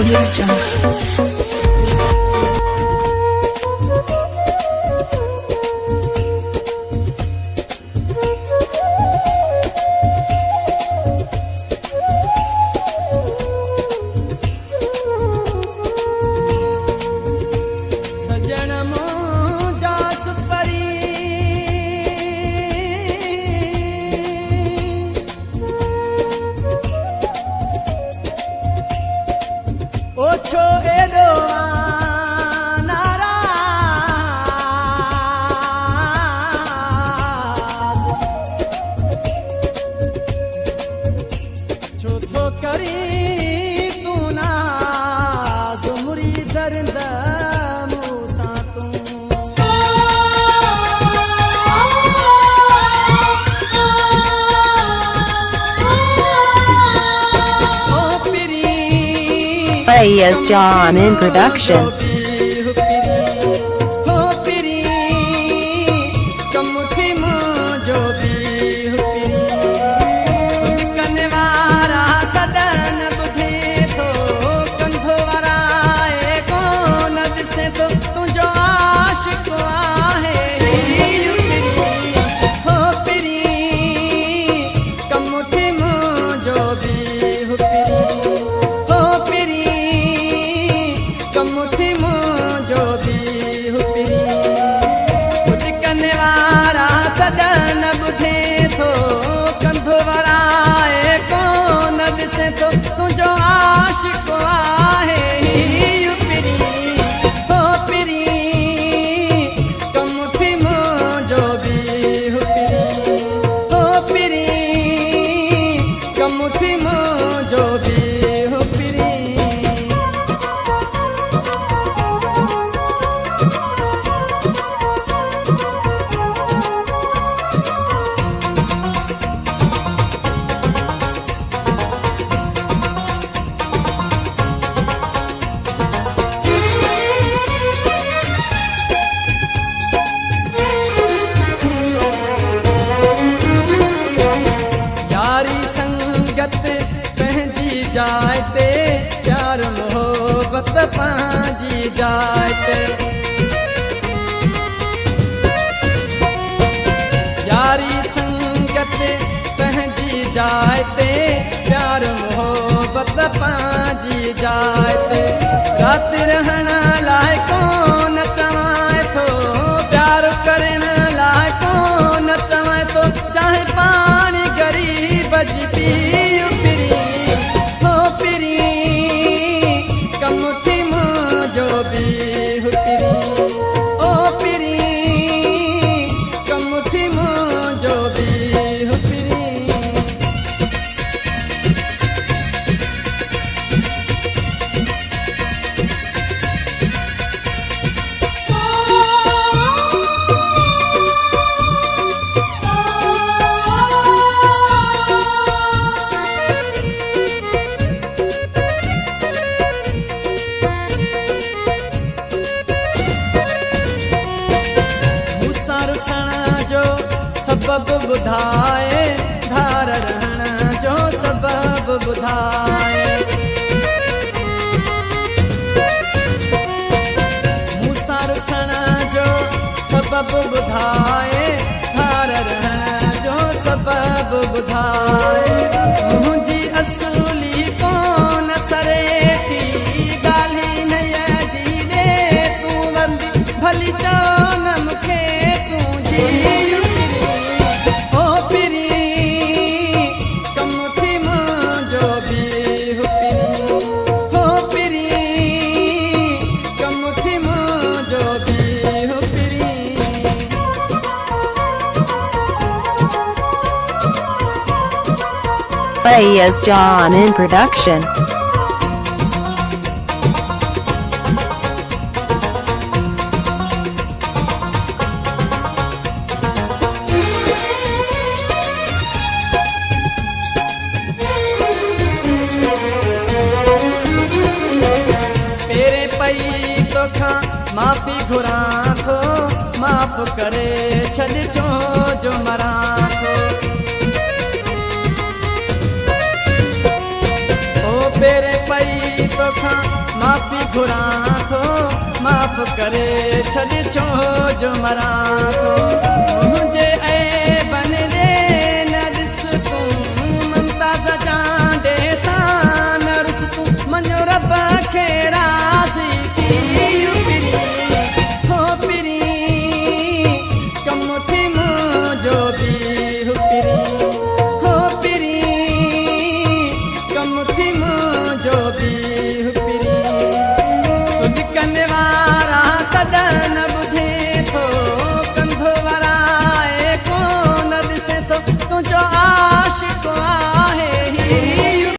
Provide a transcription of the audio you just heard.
Audio Jungle. ओछो एडो नाराज छो थो करी तू नाज मुरी दर्द मूसां तू AS John in production. तुझो आशिक़ आहे हीउ पिरी हो पिरी कम थी मुंहिंजो बि हो पिरी हो पिरी कम थी मुंहिंजो बि हो पिरी जाए ते प्यार मोहब्बत पांजी जाए ते यारी संगत पंहिंजी जाए ते प्यार मोहब्बत पांजी जाए ते रात रहण लाइ कोन चवाए थो प्यार करण लाइ कोन चवाए थो चाहे पाणी ग़रीब जी पीउ सबब बुधाए धार रहण जो सबब बुधाए मूंसां रुसण जो सबब बुधाए धार रहण जो सबब बुधाए मुंहिंजी असुली कोन सरे थी ॻाल्हि न जी ॾे तूं वंदी भली चओ न मूंखे तुंहिंजी AS John in production. पेरे पई तोखां माफ़ी घुरां थो माफ़ करे छॾिजो जो मरां थो पेरे पई तोखां माफ़ी घुरां थो माफ़ करे छॾ छो जो मरां थो मुंहिंजे ऐबनि